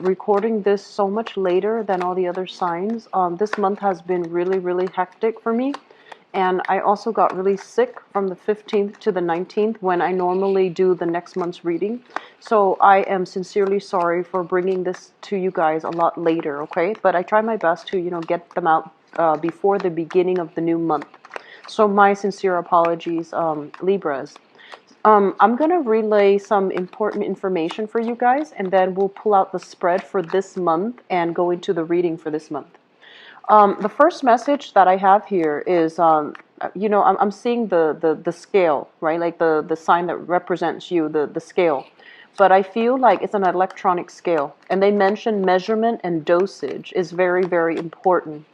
recording this so much later than all the other signs. This month has been really, really hectic for me. And I also got really sick from the 15th to the 19th when I normally do the next month's reading. So I am sincerely sorry for bringing this to you guys a lot later, okay? But I try my best to, get them out before the beginning of the new month. So my sincere apologies, Libras. I'm going to relay some important information for you guys, and then we'll pull out the spread for this month and go into the reading for this month. The first message that I have here is, I'm seeing the scale, right? Like the sign that represents you, the scale. But I feel like it's an electronic scale. And they mention measurement and dosage is very, very important.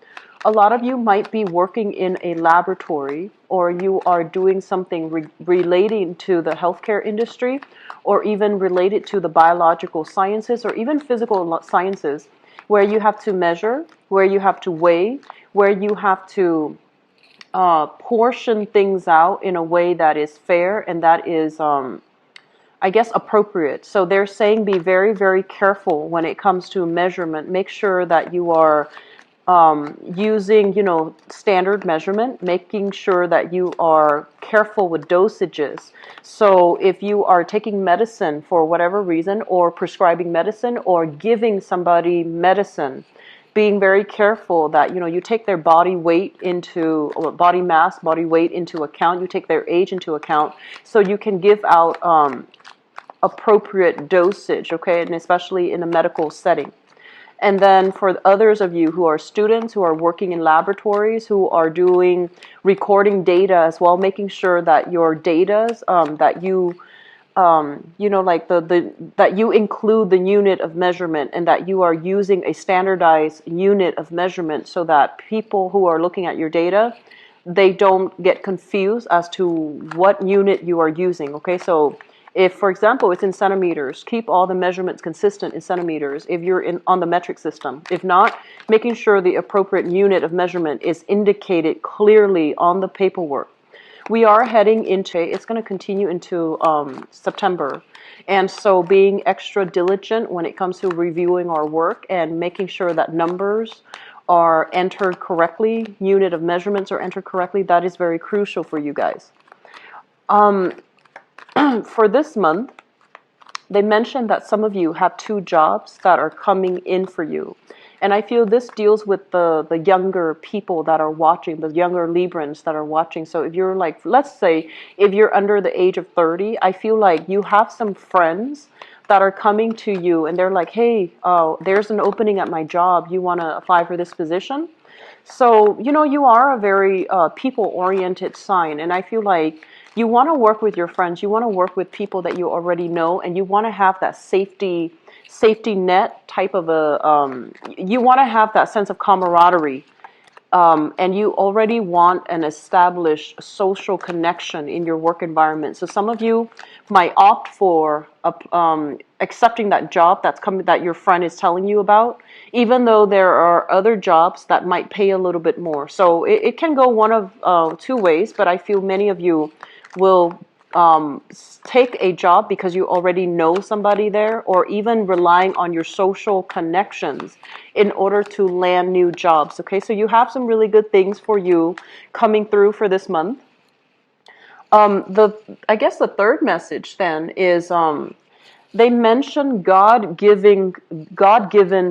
A lot of you might be working in a laboratory, or you are doing something relating to the healthcare industry, or even related to the biological sciences, or even physical sciences, where you have to measure, where you have to weigh, where you have to portion things out in a way that is fair and that is, I guess, appropriate. So they're saying be very, very careful when it comes to measurement. Make sure that you are using, standard measurement, making sure that you are careful with dosages. So if you are taking medicine for whatever reason, or prescribing medicine, or giving somebody medicine, being very careful that, you take their body weight into, or body mass, body weight into account, you take their age into account, so you can give out appropriate dosage, okay, and especially in a medical setting. And then for others of you who are students, who are working in laboratories, who are doing recording data as well, making sure that your data, that you, that you include the unit of measurement, and that you are using a standardized unit of measurement, so that people who are looking at your data, they don't get confused as to what unit you are using, okay? So if, for example, it's in centimeters, keep all the measurements consistent in centimeters if you're on the metric system. If not, making sure the appropriate unit of measurement is indicated clearly on the paperwork. We are heading into, it's going to continue into September. And so being extra diligent when it comes to reviewing our work and making sure that numbers are entered correctly, unit of measurements are entered correctly, that is very crucial for you guys. For this month, they mentioned that some of you have 2 jobs that are coming in for you. And I feel this deals with the younger people that are watching, the younger Librans that are watching. So if you're like, let's say, if you're under the age of 30, I feel like you have some friends that are coming to you and they're like, hey, there's an opening at my job. You want to apply for this position? So, you are a very people-oriented sign. And I feel like you want to work with your friends. You want to work with people that you already know, and you want to have that safety net type of you want to have that sense of camaraderie. And you already want an established social connection in your work environment. So some of you might opt for accepting that job that's coming, that your friend is telling you about, even though there are other jobs that might pay a little bit more. So it can go one of 2 ways, but I feel many of you will take a job because you already know somebody there, or even relying on your social connections in order to land new jobs. Okay, so you have some really good things for you coming through for this month. I guess the third message then is they mention God-given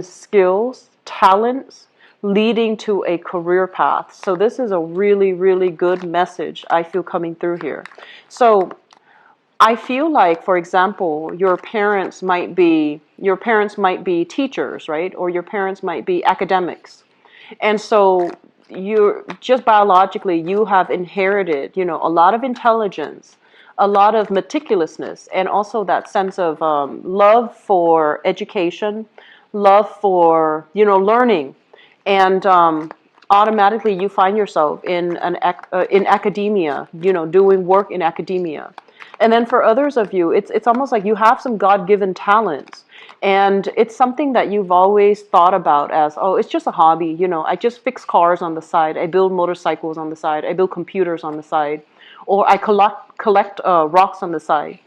skills, talents, leading to a career path. So this is a really, really good message I feel coming through here. So I feel like, for example, your parents might be teachers, right? Or your parents might be academics. And so you're just biologically, you have inherited, a lot of intelligence, a lot of meticulousness, and also that sense of love for education, love for, learning. And automatically you find yourself in academia, doing work in academia. And then for others of you, it's almost like you have some God-given talents. And it's something that you've always thought about as, oh, it's just a hobby. I just fix cars on the side. I build motorcycles on the side. I build computers on the side. Or I collect rocks on the side.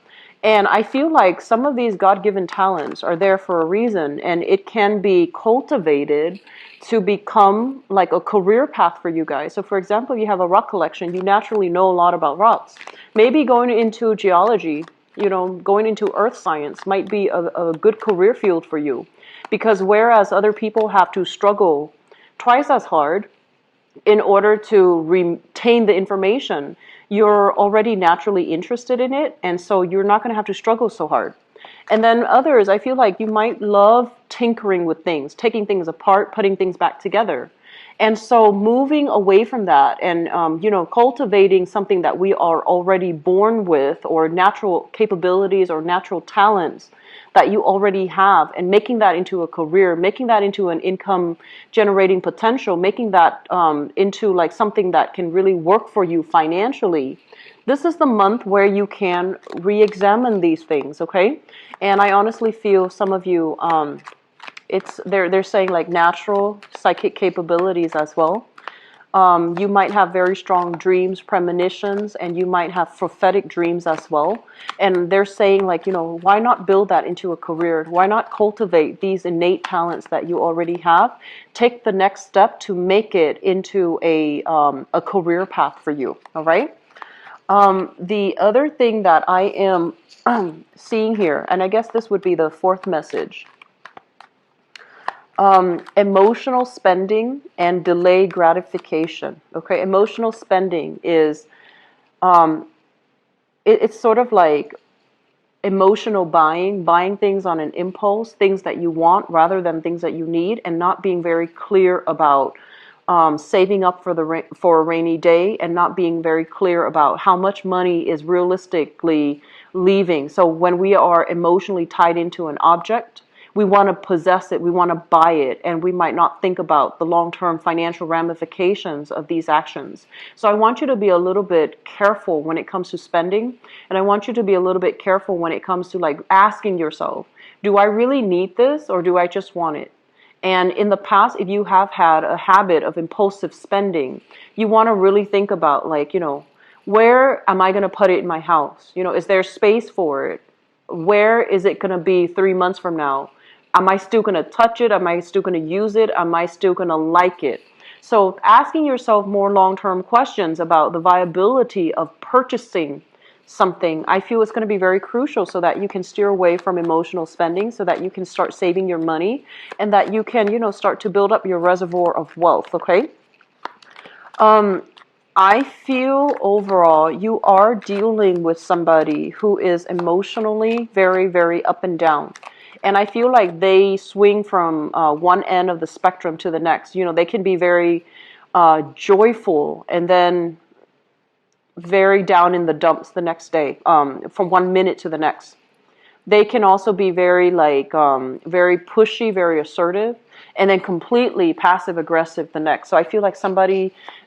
And I feel like some of these God-given talents are there for a reason, and it can be cultivated to become like a career path for you guys. So for example, you have a rock collection, you naturally know a lot about rocks. Maybe going into geology, going into earth science might be a good career field for you. Because whereas other people have to struggle twice as hard in order to retain the information, you're already naturally interested in it, and so you're not going to have to struggle so hard. And then others, I feel like you might love tinkering with things, taking things apart, putting things back together. And so moving away from that and, cultivating something that we are already born with, or natural capabilities or natural talents that you already have, and making that into a career, making that into an income generating potential, making that into like something that can really work for you financially. This is the month where you can re-examine these things, okay? And I honestly feel some of you, they're saying like natural psychic capabilities as well. You might have very strong dreams, premonitions, and you might have prophetic dreams as well. And they're saying like, why not build that into a career? Why not cultivate these innate talents that you already have? Take the next step to make it into a career path for you, all right? The other thing that I am seeing here, and I guess this would be the fourth message, emotional spending and delayed gratification. Okay, emotional spending is, it's sort of like emotional buying things on an impulse, things that you want rather than things that you need, and not being very clear about saving up for a rainy day, and not being very clear about how much money is realistically leaving. So when we are emotionally tied into an object, we want to possess it, we want to buy it, and we might not think about the long-term financial ramifications of these actions. So I want you to be a little bit careful when it comes to spending, and I want you to be a little bit careful when it comes to like asking yourself, do I really need this, or do I just want it? And in the past, if you have had a habit of impulsive spending, you want to really think about like, where am I going to put it in my house? Is there space for it? Where is it going to be 3 months from now? Am I still going to touch it? Am I still going to use it? Am I still going to like it? So asking yourself more long-term questions about the viability of purchasing something, I feel it's going to be very crucial so that you can steer away from emotional spending, so that you can start saving your money, and that you can, start to build up your reservoir of wealth, okay? I feel overall you are dealing with somebody who is emotionally very, very up and down. And I feel like they swing from one end of the spectrum to the next. They can be very joyful and then very down in the dumps the next day, from 1 minute to the next. They can also be very very pushy, very assertive, and then completely passive aggressive the next. So I feel like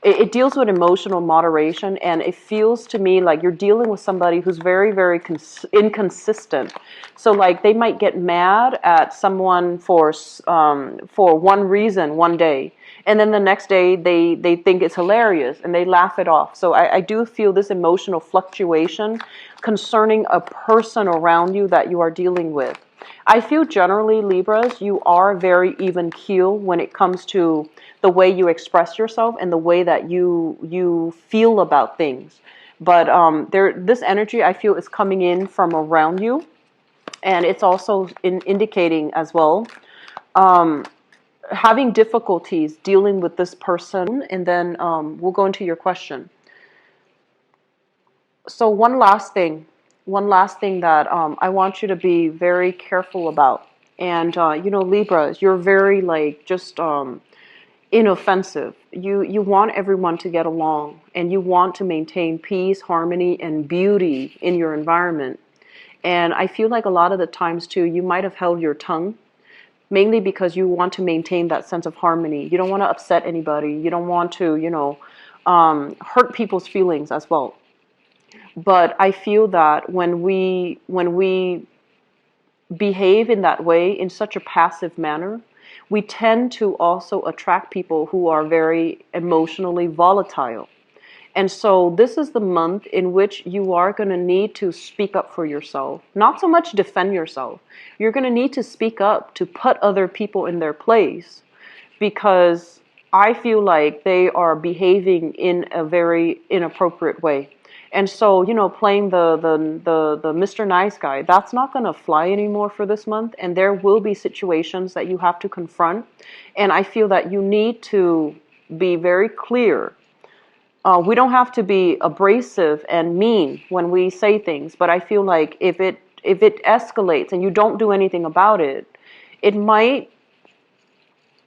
it deals with emotional moderation, and it feels to me like you're dealing with somebody who's very, very inconsistent. So like they might get mad at someone for one reason one day, and then the next day they think it's hilarious and they laugh it off. So I do feel this emotional fluctuation concerning a person around you that you are dealing with. I feel generally, Libras, you are very even keel when it comes to the way you express yourself and the way that you feel about things. But this energy, I feel, is coming in from around you, and it's also indicating as well having difficulties dealing with this person. And then we'll go into your question. So one last thing that I want you to be very careful about. And Libras, you're very just inoffensive. You want everyone to get along, and you want to maintain peace, harmony, and beauty in your environment. And I feel like a lot of the times too, you might have held your tongue, mainly because you want to maintain that sense of harmony. You don't want to upset anybody. You don't want to, hurt people's feelings as well. But I feel that when we behave in that way, in such a passive manner, we tend to also attract people who are very emotionally volatile. And so this is the month in which you are going to need to speak up for yourself. Not so much defend yourself. You're going to need to speak up to put other people in their place, because I feel like they are behaving in a very inappropriate way. And so, playing the Mr. Nice Guy, that's not going to fly anymore for this month. And there will be situations that you have to confront. And I feel that you need to be very clear. We don't have to be abrasive and mean when we say things, but I feel like if it escalates and you don't do anything about it, it might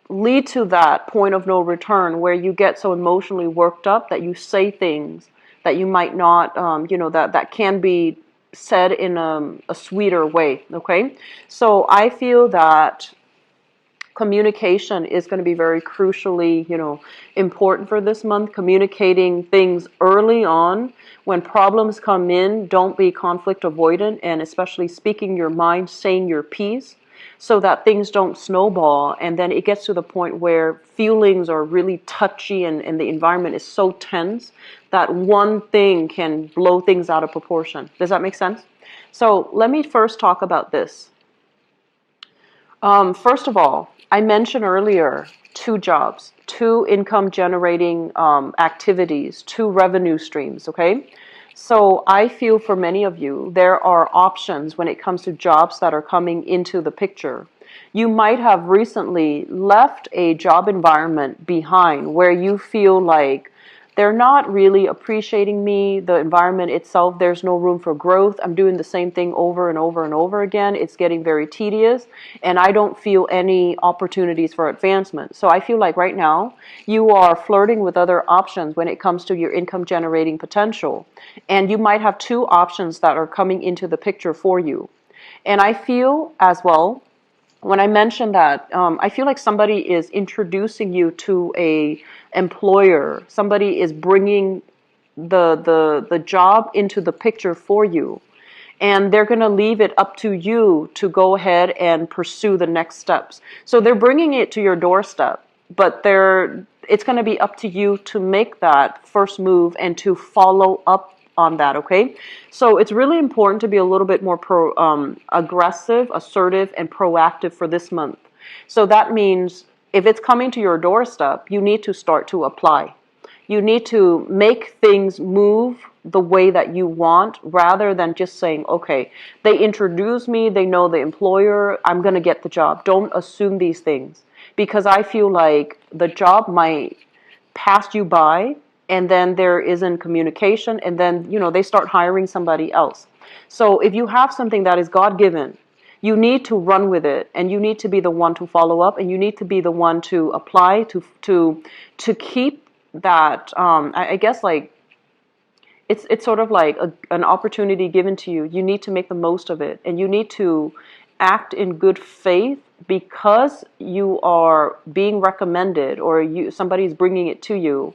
lead to that point of no return where you get so emotionally worked up that you say things that you might not, that can be said in a sweeter way, okay? So I feel that communication is going to be very crucially, important for this month. Communicating things early on. When problems come in, don't be conflict avoidant, and especially speaking your mind, saying your piece, so that things don't snowball, and then it gets to the point where feelings are really touchy and the environment is so tense that one thing can blow things out of proportion. Does that make sense? So let me first talk about this. First of all, I mentioned earlier 2 jobs, 2 income generating activities, 2 revenue streams, okay? So I feel for many of you, there are options when it comes to jobs that are coming into the picture. You might have recently left a job environment behind where you feel like they're not really appreciating me, the environment itself, there's no room for growth. I'm doing the same thing over and over and over again. It's getting very tedious, and I don't feel any opportunities for advancement. So I feel like right now you are flirting with other options when it comes to your income generating potential. And you might have 2 options that are coming into the picture for you. And I feel as well, when I mentioned that, I feel like somebody is introducing you to a employer. Somebody is bringing the job into the picture for you, and they're going to leave it up to you to go ahead and pursue the next steps. So they're bringing it to your doorstep, but it's going to be up to you to make that first move and to follow up on that, okay? So it's really important to be a little bit more aggressive, assertive, and proactive for this month. So that means if it's coming to your doorstep, you need to start to apply. You need to make things move the way that you want, rather than just saying, okay, they introduce me, they know the employer, I'm going to get the job. Don't assume these things, because I feel like the job might pass you by, and then there isn't communication, and then, they start hiring somebody else. So if you have something that is God-given, you need to run with it, and you need to be the one to follow up, and you need to be the one to apply, to keep that, I guess, like, it's sort of like an opportunity given to you. You need to make the most of it, and you need to act in good faith, because you are being recommended, or somebody's bringing it to you.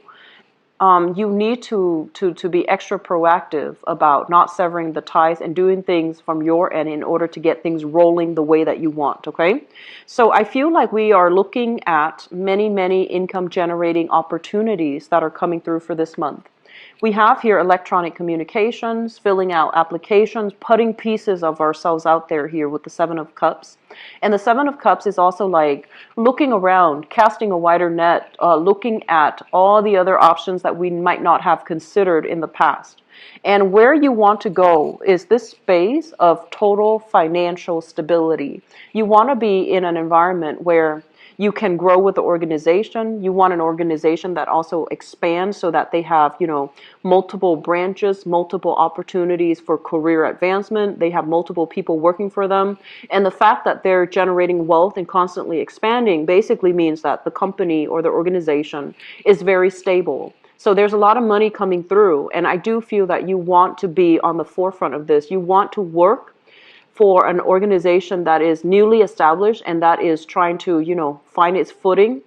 You need to be extra proactive about not severing the ties and doing things from your end in order to get things rolling the way that you want, okay? So I feel like we are looking at many, many income generating opportunities that are coming through for this month. We have here electronic communications, filling out applications, putting pieces of ourselves out there here with the 7 of Cups. And the 7 of Cups is also like looking around, casting a wider net, looking at all the other options that we might not have considered in the past. And where you want to go is this space of total financial stability. You want to be in an environment where you can grow with the organization. You want an organization that also expands so that they have, multiple branches, multiple opportunities for career advancement. They have multiple people working for them. And the fact that they're generating wealth and constantly expanding basically means that the company or the organization is very stable. So there's a lot of money coming through. And I do feel that you want to be on the forefront of this. You want to work for an organization that is newly established and that is trying to, find its footing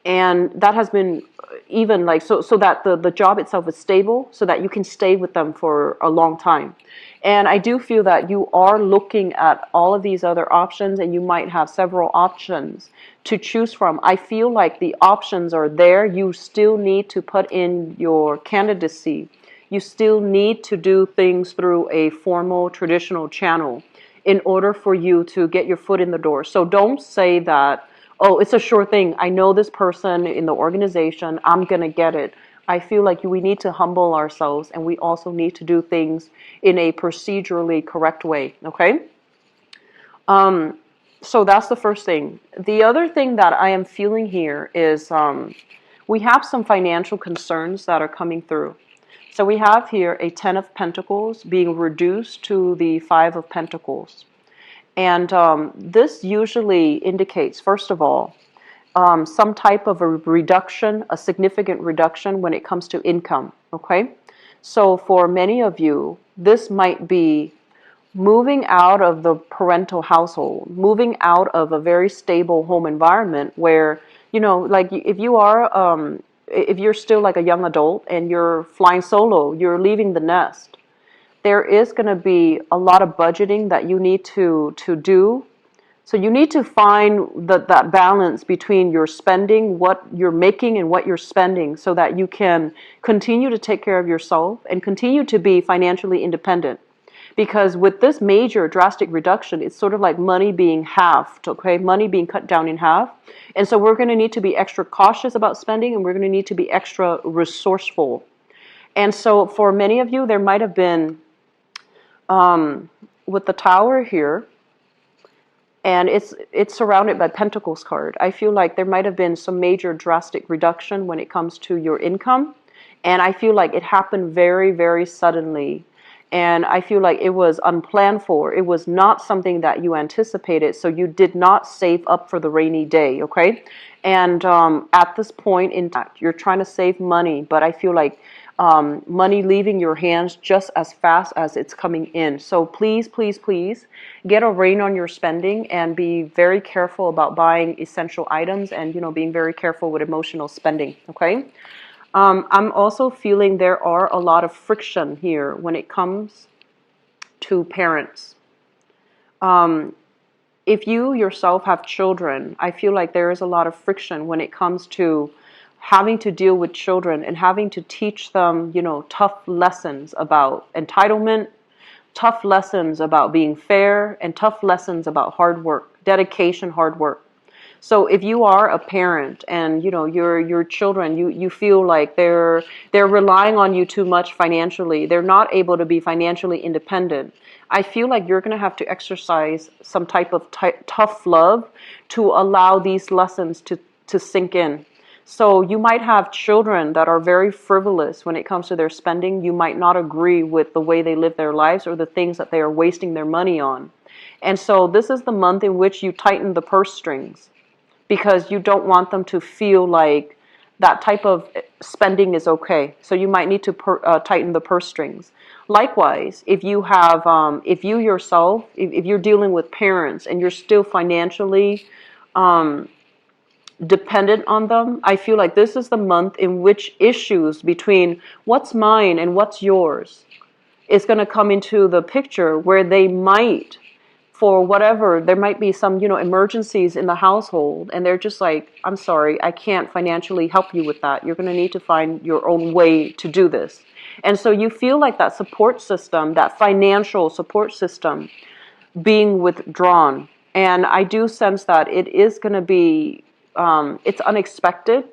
And that has been even like so that the job itself is stable, so that you can stay with them for a long time. And I do feel that you are looking at all of these other options, and you might have several options to choose from. I feel like the options are there. You still need to put in your candidacy. You still need to do things through a formal traditional channel in order for you to get your foot in the door. So don't say that, oh, it's a sure thing. I know this person in the organization. I'm going to get it. I feel like we need to humble ourselves, and we also need to do things in a procedurally correct way, okay? So that's the first thing. The other thing that I am feeling here is we have some financial concerns that are coming through. So we have here a 10 of Pentacles being reduced to the 5 of Pentacles. And this usually indicates, first of all, some type of a reduction, a significant reduction when it comes to income, okay? So for many of you, this might be moving out of the parental household, moving out of a very stable home environment where, you know, like if you're still like a young adult and you're flying solo, you're leaving the nest, there is going to be a lot of budgeting that you need to do. So you need to find that balance between your spending, what you're making, and what you're spending, so that you can continue to take care of yourself and continue to be financially independent. Because with this major drastic reduction, it's sort of like money being halved, okay? Money being cut down in half. And so we're going to need to be extra cautious about spending, and we're going to need to be extra resourceful. And so for many of you, there might have been, with the Tower here, and it's surrounded by Pentacles card. I feel like there might have been some major drastic reduction when it comes to your income. And I feel like it happened very, very suddenly. And I feel like it was unplanned for. It was not something that you anticipated. So you did not save up for the rainy day, okay? And at this point in time, you're trying to save money. But I feel like money leaving your hands just as fast as it's coming in. So please, please, please get a rein on your spending and be very careful about buying essential items, and, you know, being very careful with emotional spending, okay? I'm also feeling there are a lot of friction here when it comes to parents. If you yourself have children, I feel like there is a lot of friction when it comes to having to deal with children and having to teach them, you know, tough lessons about entitlement, tough lessons about being fair, and tough lessons about hard work, dedication, hard work. So if you are a parent and, you know, your children, you feel like they're relying on you too much financially, they're not able to be financially independent, I feel like you're going to have to exercise some type of tough love to allow these lessons to sink in. So you might have children that are very frivolous when it comes to their spending. You might not agree with the way they live their lives or the things that they are wasting their money on. And so this is the month in which you tighten the purse strings, because you don't want them to feel like that type of spending is okay. So you might need to tighten the purse strings. Likewise, if you have, if you yourself, if you're dealing with parents and you're still financially dependent on them, I feel like this is the month in which issues between what's mine and what's yours is going to come into the picture, where they might, for whatever, there might be some, you know, emergencies in the household, and they're just like, I'm sorry, I can't financially help you with that. You're going to need to find your own way to do this. And so you feel like that support system, that financial support system, being withdrawn. And I do sense that it is going to be, it's unexpected.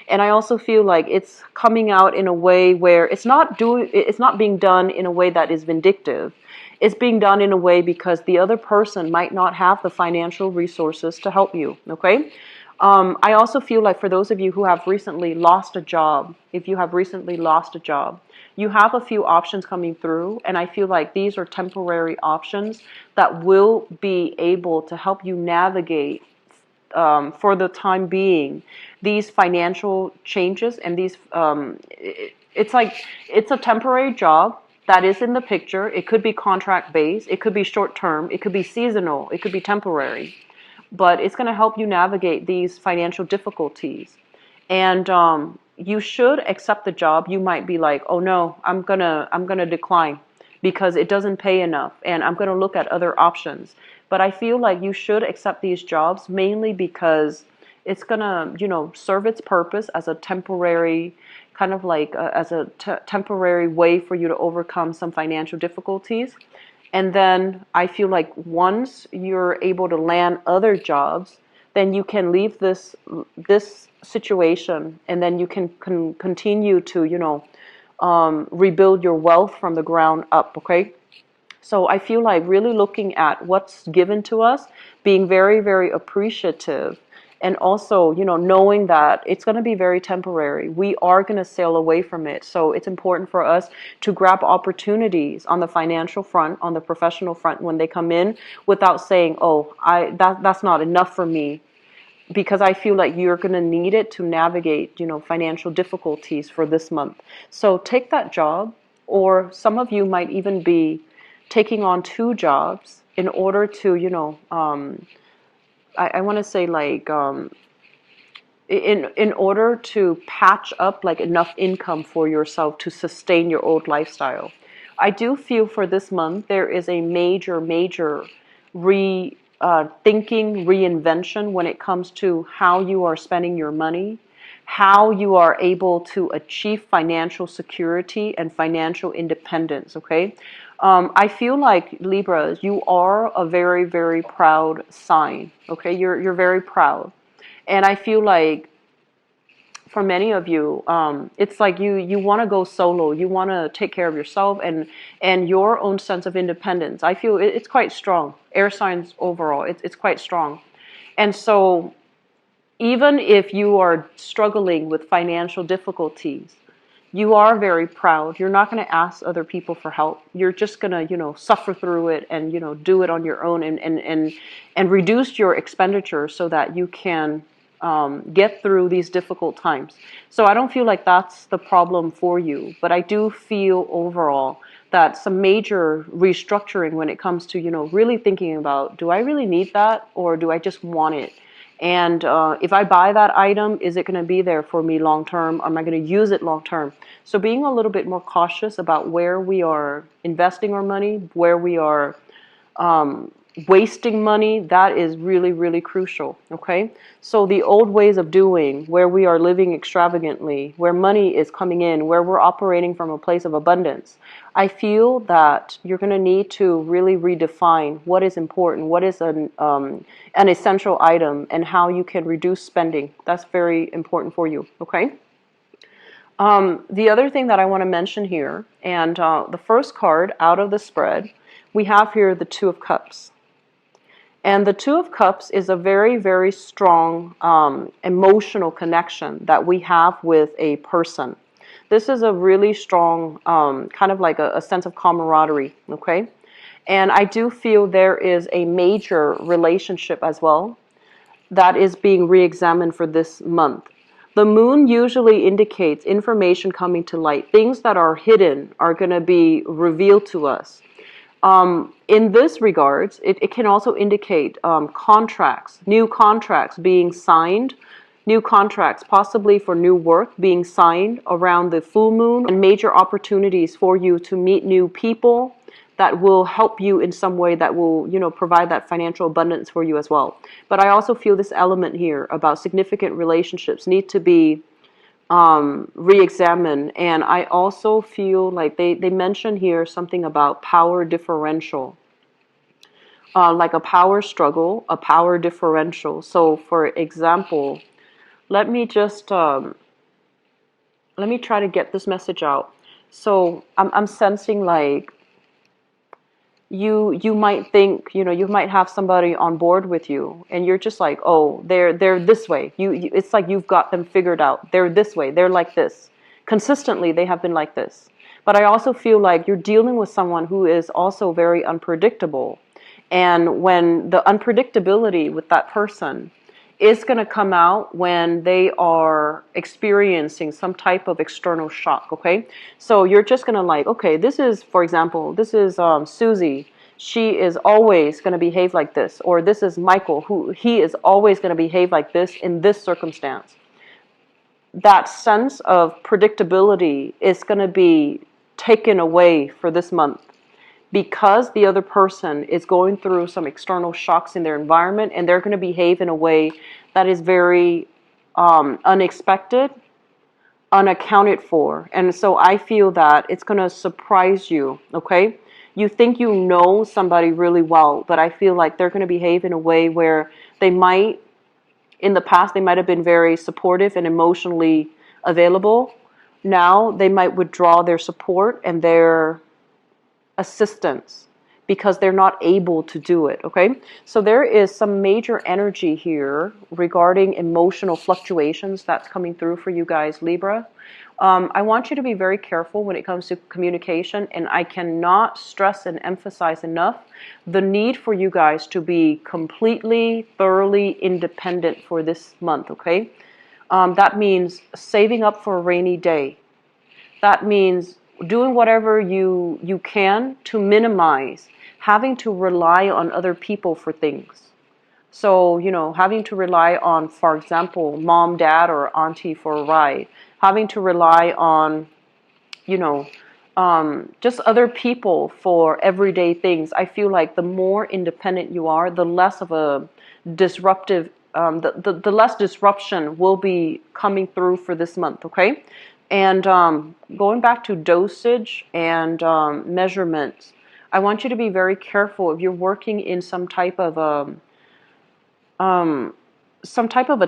And I also feel like it's coming out in a way where it's not being done in a way that is vindictive. It's being done in a way because the other person might not have the financial resources to help you, okay? I also feel like for those of you who have recently lost a job, if you have recently lost a job, you have a few options coming through, and I feel like these are temporary options that will be able to help you navigate, for the time being, these financial changes. And these, it's like, it's a temporary job that is in the picture. It could be contract based, it could be short term, it could be seasonal, it could be temporary, but it's going to help you navigate these financial difficulties. And you should accept the job. You might be like, oh no, I'm gonna decline because it doesn't pay enough, and I'm gonna look at other options. But I feel like you should accept these jobs mainly because it's gonna, serve its purpose as a temporary kind of like as a temporary way for you to overcome some financial difficulties. And then I feel like once you're able to land other jobs, then you can leave this situation, and then you can continue to, rebuild your wealth from the ground up. Okay. So I feel like really looking at what's given to us, being very, very appreciative, and also, knowing that it's going to be very temporary. We are going to sail away from it. So it's important for us to grab opportunities on the financial front, on the professional front when they come in, without saying, "Oh, that's not enough for me," because I feel like you're going to need it to navigate, financial difficulties for this month. So take that job, or some of you might even be taking on two jobs in order to, I want to say like, in order to patch up like enough income for yourself to sustain your old lifestyle. I do feel for this month there is a major thinking reinvention when it comes to how you are spending your money, how you are able to achieve financial security and financial independence. Okay, I feel like Libra, you are a very, very proud sign. Okay, you're very proud. And I feel like for many of you, it's like you want to go solo. You want to take care of yourself and your own sense of independence. I feel it's quite strong. Air signs overall, it's quite strong. And so even if you are struggling with financial difficulties, you are very proud. You're not going to ask other people for help. You're just going to, suffer through it and, do it on your own, and reduce your expenditure so that you can get through these difficult times. So I don't feel like that's the problem for you, but I do feel overall that some major restructuring when it comes to, really thinking about, do I really need that, or do I just want it? And if I buy that item, is it going to be there for me long term? Am I going to use it long term? So being a little bit more cautious about where we are investing our money, where we are wasting money, that is really, really crucial. Okay? So the old ways of doing, where we are living extravagantly, where money is coming in, where we're operating from a place of abundance, I feel that you're going to need to really redefine what is important, what is an essential item, and how you can reduce spending. That's very important for you. Okay? The other thing that I want to mention here, and the first card out of the spread, we have here the Two of Cups. And the Two of Cups is a very, very strong emotional connection that we have with a person. This is a really strong kind of like a sense of camaraderie, okay? And I do feel there is a major relationship as well that is being re-examined for this month. The moon usually indicates information coming to light. Things that are hidden are going to be revealed to us. In this regards, it can also indicate contracts, new contracts being signed, new contracts possibly for new work being signed around the full moon, and major opportunities for you to meet new people that will help you in some way, that will, provide that financial abundance for you as well. But I also feel this element here about significant relationships need to be re-examine. And I also feel like they mention here something about power differential, like a power struggle, a power differential. So for example, let me try to get this message out. So I'm sensing like you might think, you might have somebody on board with you, and you're just like, oh, they're this way. It's like you've got them figured out. They're this way. They're like this. Consistently, they have been like this. But I also feel like you're dealing with someone who is also very unpredictable. And when the unpredictability with that person is going to come out when they are experiencing some type of external shock, okay? So you're just going to like, okay, this is, for example, this is Susie. She is always going to behave like this. Or this is Michael, he is always going to behave like this in this circumstance. that sense of predictability is going to be taken away for this month, because the other person is going through some external shocks in their environment, and they're going to behave in a way that is very unexpected, unaccounted for. And so I feel that it's going to surprise you, okay? You think you know somebody really well, but I feel like they're going to behave in a way where they might, in the past, they might have been very supportive and emotionally available. Now they might withdraw their support and their assistance because they're not able to do it, okay? So there is some major energy here regarding emotional fluctuations that's coming through for you guys, Libra. I want you to be very careful when it comes to communication, and I cannot stress and emphasize enough the need for you guys to be completely, thoroughly independent for this month, okay? That means saving up for a rainy day. That means doing whatever you can to minimize having to rely on other people for things. So, you know, having to rely on, for example, mom, dad, or auntie for a ride. Having to rely on, you know, just other people for everyday things. I feel like the more independent you are, the less of a disruptive, the less disruption will be coming through for this month, okay? And going back to dosage and measurements, I want you to be very careful if you're working in some type of a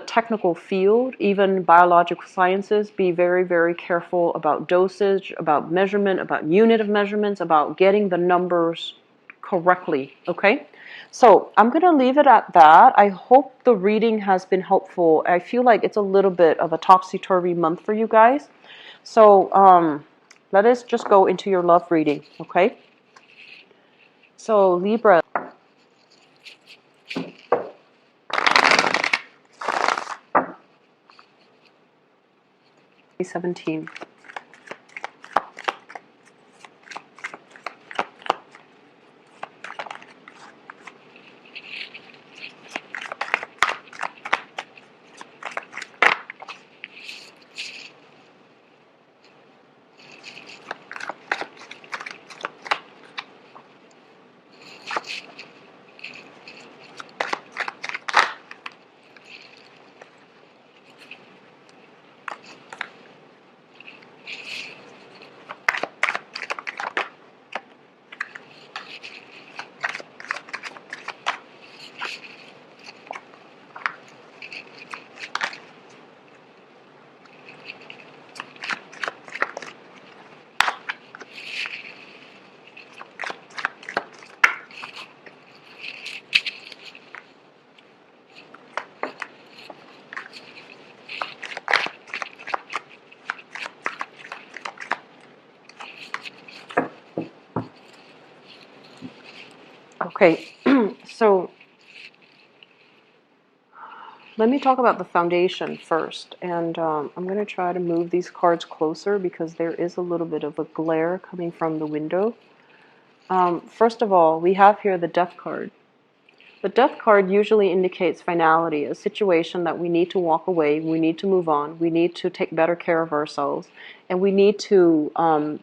technical field, even biological sciences. Be very, very careful about dosage, about measurement, about unit of measurements, about getting the numbers correctly, okay? So I'm going to leave it at that. I hope the reading has been helpful. I feel like it's a little bit of a topsy-turvy month for you guys. So let us just go into your love reading, okay? So Libra. 17. Okay, so let me talk about the foundation first, and I'm going to try to move these cards closer because there is a little bit of a glare coming from the window. First of all, we have here the Death card. The Death card usually indicates finality, a situation that we need to walk away, we need to move on, we need to take better care of ourselves, and we need to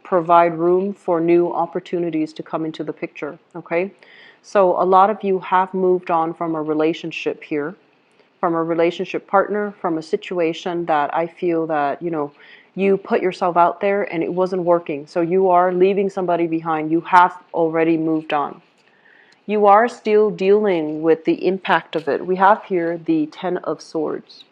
provide room for new opportunities to come into the picture, okay? So a lot of you have moved on from a relationship here, from a relationship partner, from a situation that I feel that, you know, you put yourself out there and it wasn't working. So you are leaving somebody behind. You have already moved on. You are still dealing with the impact of it. We have here the Ten of Swords.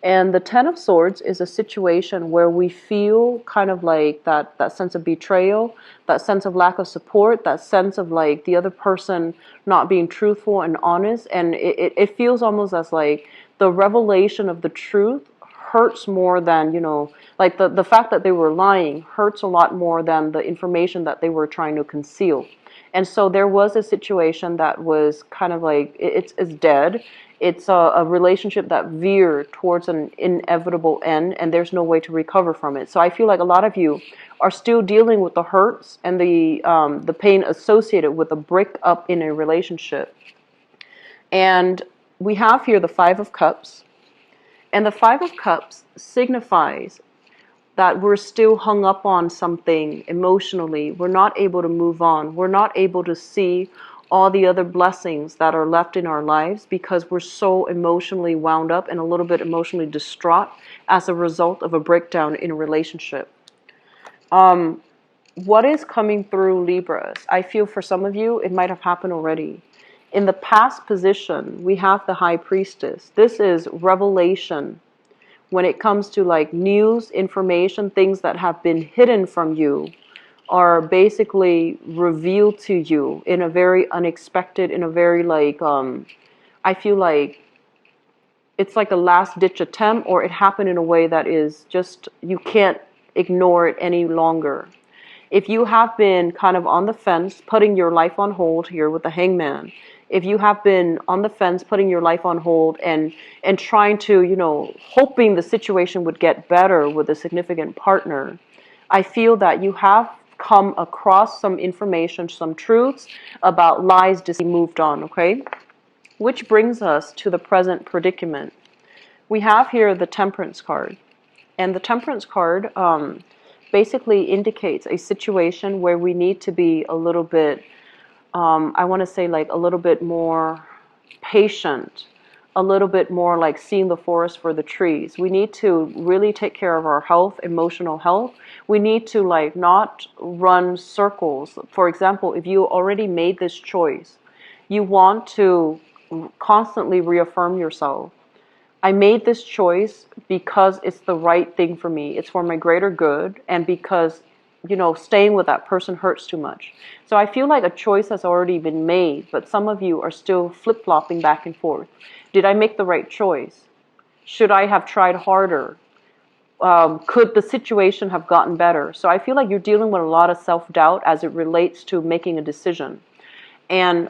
And the Ten of Swords is a situation where we feel kind of like that sense of betrayal, that sense of lack of support, that sense of like the other person not being truthful and honest. And it feels almost as like the revelation of the truth hurts more than, you know, like the fact that they were lying hurts a lot more than the information that they were trying to conceal. And so there was a situation that was kind of like, it's dead. It's a relationship that veered towards an inevitable end, and there's no way to recover from it. So I feel like a lot of you are still dealing with the hurts and the pain associated with a breakup in a relationship. And we have here the Five of Cups. And the Five of Cups signifies that we're still hung up on something emotionally. We're not able to move on. We're not able to see all the other blessings that are left in our lives because we're so emotionally wound up and a little bit emotionally distraught as a result of a breakdown in a relationship. What is coming through Libras? I feel for some of you, it might have happened already. In the past position, we have the High Priestess. This is revelation. When it comes to like news, information, things that have been hidden from you are basically revealed to you in a very unexpected, in a very like, I feel like it's like a last ditch attempt, or it happened in a way that is just, you can't ignore it any longer. If you have been kind of on the fence, putting your life on hold here with the Hangman, if you have been on the fence, putting your life on hold and trying to, you know, hoping the situation would get better with a significant partner, I feel that you have come across some information, some truths about lies to be moved on, okay? Which brings us to the present predicament. We have here the Temperance card. And the Temperance card basically indicates a situation where we need to be a little bit, I want to say like a little bit more patient, a little bit more like seeing the forest for the trees. We need to really take care of our health, emotional health. We need to like not run circles. For example, if you already made this choice, you want to constantly reaffirm yourself. I made this choice because it's the right thing for me. It's for my greater good, and because, you know, staying with that person hurts too much. So I feel like a choice has already been made, but some of you are still flip-flopping back and forth. Did I make the right choice? Should I have tried harder? Could the situation have gotten better? So I feel like you're dealing with a lot of self-doubt as it relates to making a decision. And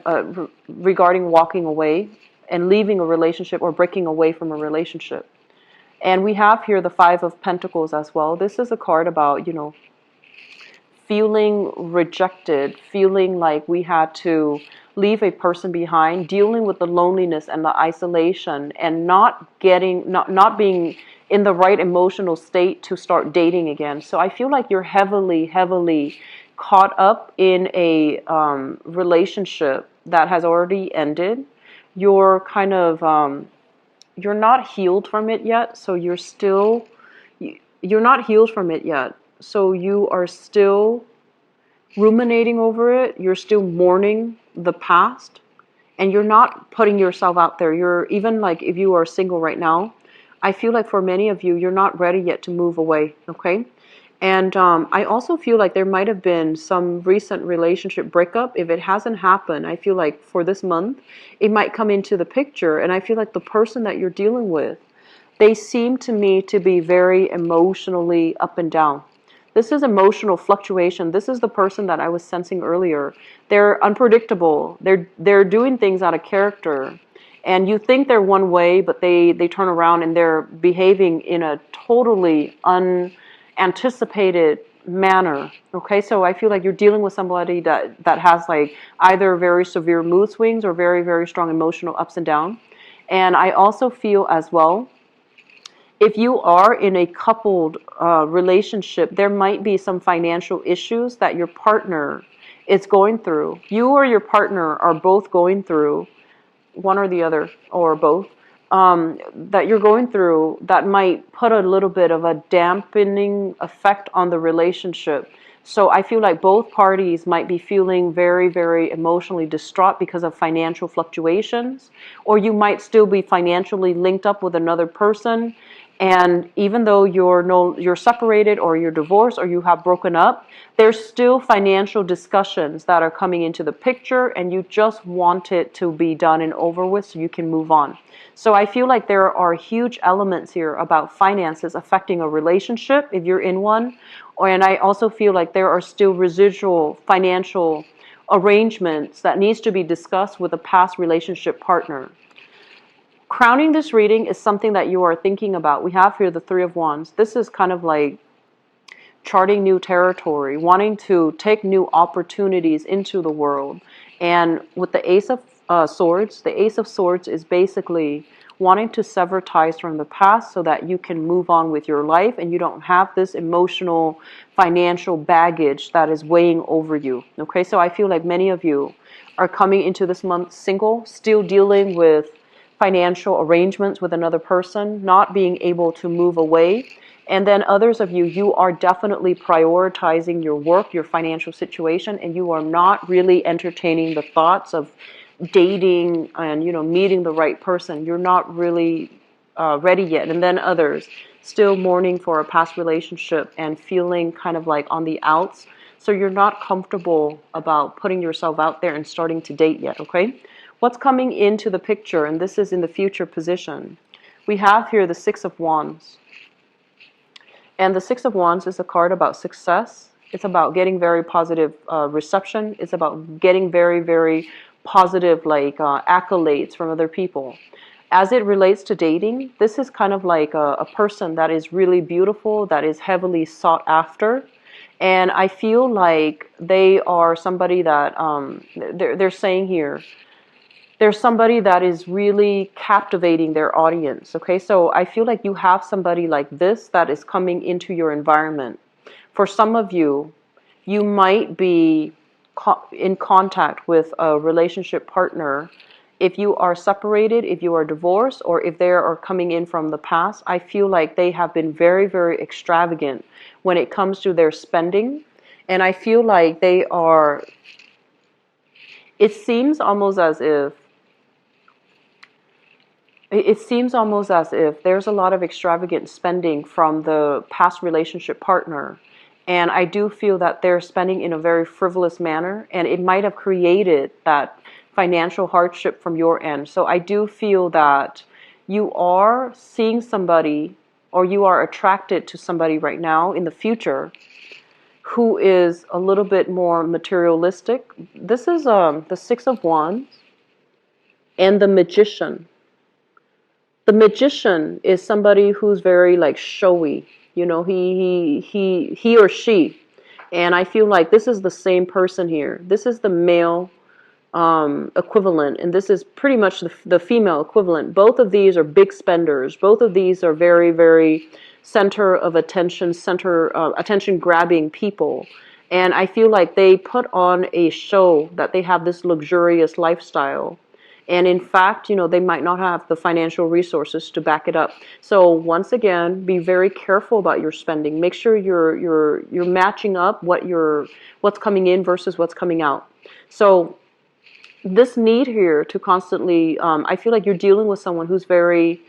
regarding walking away and leaving a relationship or breaking away from a relationship. And we have here the Five of Pentacles as well. This is a card about, you know, feeling rejected, feeling like we had to leave a person behind, dealing with the loneliness and the isolation, and not being in the right emotional state to start dating again. So I feel like you're heavily caught up in a relationship that has already ended. You're kind of you're not healed from it yet, so you're not healed from it yet, so you are still ruminating over it. You're still mourning the past, and you're not putting yourself out there. You're even like, if you are single right now, I feel like for many of you, you're not ready yet to move away, okay? And I also feel like there might have been some recent relationship breakup. If it hasn't happened, I feel like for this month, it might come into the picture. And I feel like the person that you're dealing with, they seem to me to be very emotionally up and down. This is emotional fluctuation. This is the person that I was sensing earlier. They're unpredictable. They're doing things out of character. And you think they're one way, but they turn around and they're behaving in a totally unanticipated manner. Okay, so I feel like you're dealing with somebody that has like either very severe mood swings or very strong emotional ups and downs. And I also feel as well, if you are in a coupled relationship, there might be some financial issues that your partner is going through. You or your partner are both going through, one or the other, or both, that you're going through, that might put a little bit of a dampening effect on the relationship. So I feel like both parties might be feeling very emotionally distraught because of financial fluctuations, or you might still be financially linked up with another person. And even though you're separated or you're divorced or you have broken up, there's still financial discussions that are coming into the picture, and you just want it to be done and over with so you can move on. So I feel like there are huge elements here about finances affecting a relationship if you're in one. And I also feel like there are still residual financial arrangements that needs to be discussed with a past relationship partner. Crowning this reading is something that you are thinking about. We have here the Three of Wands. This is kind of like charting new territory, wanting to take new opportunities into the world. And with the Ace of Swords, the Ace of Swords is basically wanting to sever ties from the past so that you can move on with your life and you don't have this emotional, financial baggage that is weighing over you. Okay, so I feel like many of you are coming into this month single, still dealing with financial arrangements with another person, not being able to move away. And then others of you, you are definitely prioritizing your work, your financial situation, and you are not really entertaining the thoughts of dating and, you know, meeting the right person. You're not really ready yet. And then others still mourning for a past relationship and feeling kind of like on the outs. So you're not comfortable about putting yourself out there and starting to date yet, okay? What's coming into the picture, and this is in the future position, we have here the Six of Wands. And the Six of Wands is a card about success. It's about getting very positive reception. It's about getting very, very positive accolades from other people. As it relates to dating, this is kind of like a person that is really beautiful, that is heavily sought after. And I feel like they are somebody that, they're saying here, there's somebody that is really captivating their audience, okay? So I feel like you have somebody like this that is coming into your environment. For some of you, you might be in contact with a relationship partner. If you are separated, if you are divorced, or if they are coming in from the past, I feel like they have been very, very extravagant when it comes to their spending. And I feel like they are, it seems almost as if there's a lot of extravagant spending from the past relationship partner. And I do feel that they're spending in a very frivolous manner, and it might have created that financial hardship from your end. So I do feel that you are seeing somebody, or you are attracted to somebody right now in the future who is a little bit more materialistic. This is the Six of Wands and the Magician. The Magician is somebody who's very like showy, you know, he or she. And I feel like this is the same person here. This is the male equivalent, and this is pretty much the female equivalent. Both of these are big spenders. Both of these are very, very center of attention, attention grabbing people. And I feel like they put on a show that they have this luxurious lifestyle. And in fact, you know, they might not have the financial resources to back it up. So once again, be very careful about your spending. Make sure you're matching up what's coming in versus what's coming out. So this need here to constantly, I feel like you're dealing with someone who's very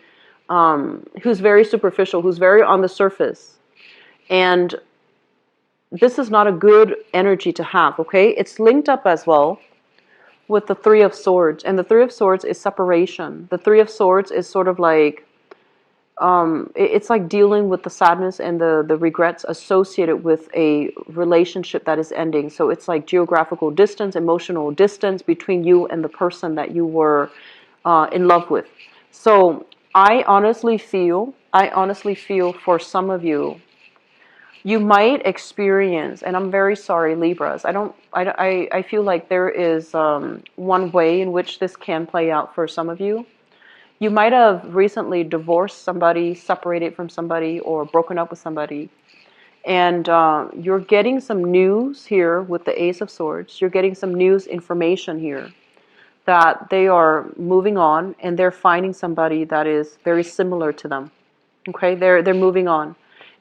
superficial, who's very on the surface. And this is not a good energy to have, okay? It's linked up as well with the Three of Swords. And the Three of Swords is separation. The Three of Swords is sort of like, it's like dealing with the sadness and the regrets associated with a relationship that is ending. So it's like geographical distance, emotional distance between you and the person that you were in love with. So I honestly feel for some of you, you might experience, and I'm very sorry, Libras, I feel like there is one way in which this can play out for some of you. You might have recently divorced somebody, separated from somebody, or broken up with somebody. And you're getting some news here with the Ace of Swords. You're getting some news information here that they are moving on and they're finding somebody that is very similar to them. Okay, they're moving on.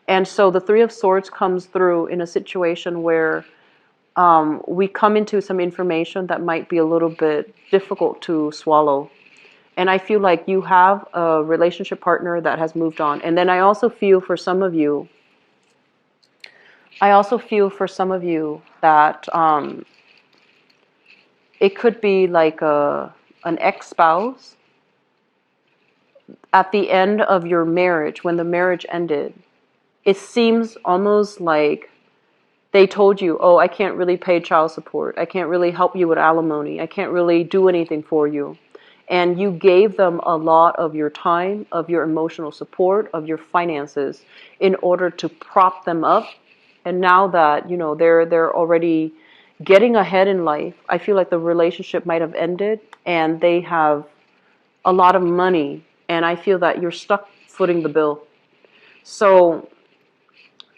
And so the Three of Swords comes through in a situation where we come into some information that might be a little bit difficult to swallow. And I feel like you have a relationship partner that has moved on. And then I also feel for some of you that it could be like an ex-spouse at the end of your marriage, when the marriage ended. It seems almost like they told you, oh, I can't really pay child support. I can't really help you with alimony. I can't really do anything for you. And you gave them a lot of your time, of your emotional support, of your finances in order to prop them up. And now that, you know, they're already getting ahead in life, I feel like the relationship might have ended and they have a lot of money and I feel that you're stuck footing the bill. So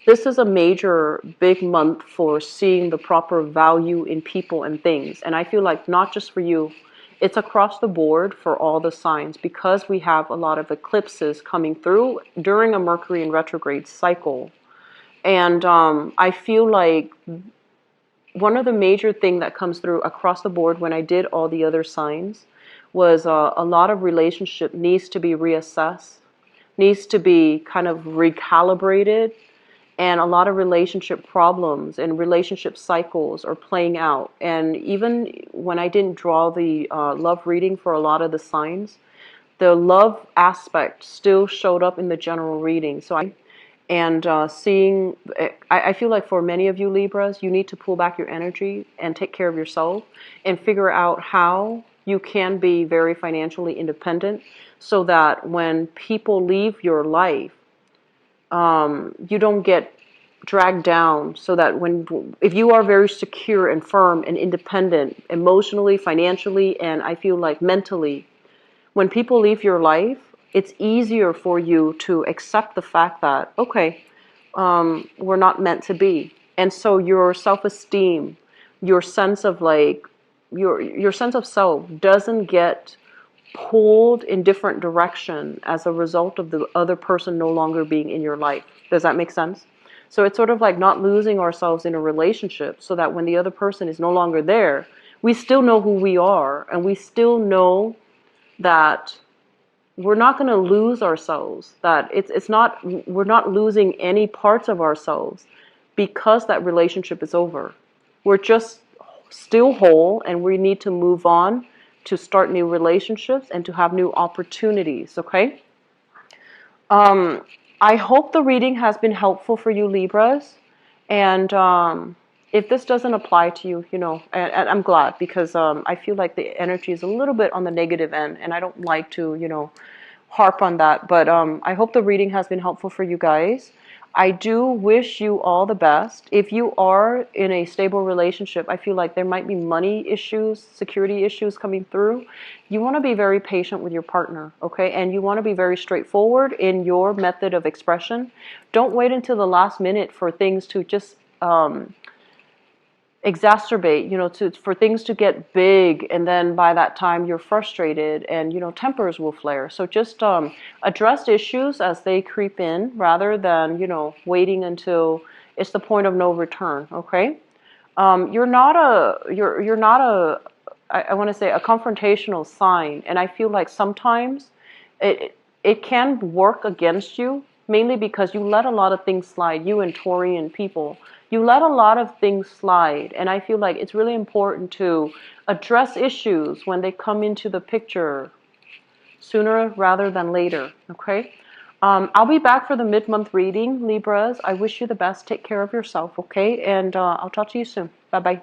this is a major, big month for seeing the proper value in people and things. And I feel like not just for you, it's across the board for all the signs, because we have a lot of eclipses coming through during a Mercury in retrograde cycle. And I feel like one of the major thing that comes through across the board when I did all the other signs was a lot of relationship needs to be reassessed, needs to be kind of recalibrated, and a lot of relationship problems and relationship cycles are playing out. And even when I didn't draw the love reading for a lot of the signs, the love aspect still showed up in the general reading. Seeing, I feel like for many of you Libras, you need to pull back your energy and take care of yourself and figure out how you can be very financially independent, so that when people leave your life, you don't get dragged down. So that if you are very secure and firm and independent emotionally, financially, and I feel like mentally, when people leave your life, it's easier for you to accept the fact that, okay, we're not meant to be. And so your self-esteem, your sense of like, your sense of self doesn't get pulled in different direction as a result of the other person no longer being in your life. Does that make sense? So it's sort of like not losing ourselves in a relationship, so that when the other person is no longer there, we still know who we are, and we still know that we're not going to lose ourselves, that we're not losing any parts of ourselves because that relationship is over. We're just still whole, and we need to move on to start new relationships and to have new opportunities, okay? I hope the reading has been helpful for you Libras, and if this doesn't apply to you, and I'm glad, because I feel like the energy is a little bit on the negative end, and I don't like to, harp on that, but I hope the reading has been helpful for you guys. I do wish you all the best. If you are in a stable relationship, I feel like there might be money issues, security issues coming through. You want to be very patient with your partner, okay? And you want to be very straightforward in your method of expression. Don't wait until the last minute for things to just exacerbate, for things to get big, and then by that time you're frustrated, and tempers will flare. So just address issues as they creep in, rather than waiting until it's the point of no return. Okay, you're not a I want to say a confrontational sign, and I feel like sometimes it can work against you, mainly because you let a lot of things slide. You and Taurian people, you let a lot of things slide, and I feel like it's really important to address issues when they come into the picture sooner rather than later, okay? I'll be back for the mid-month reading, Libras. I wish you the best. Take care of yourself, okay? And I'll talk to you soon. Bye-bye.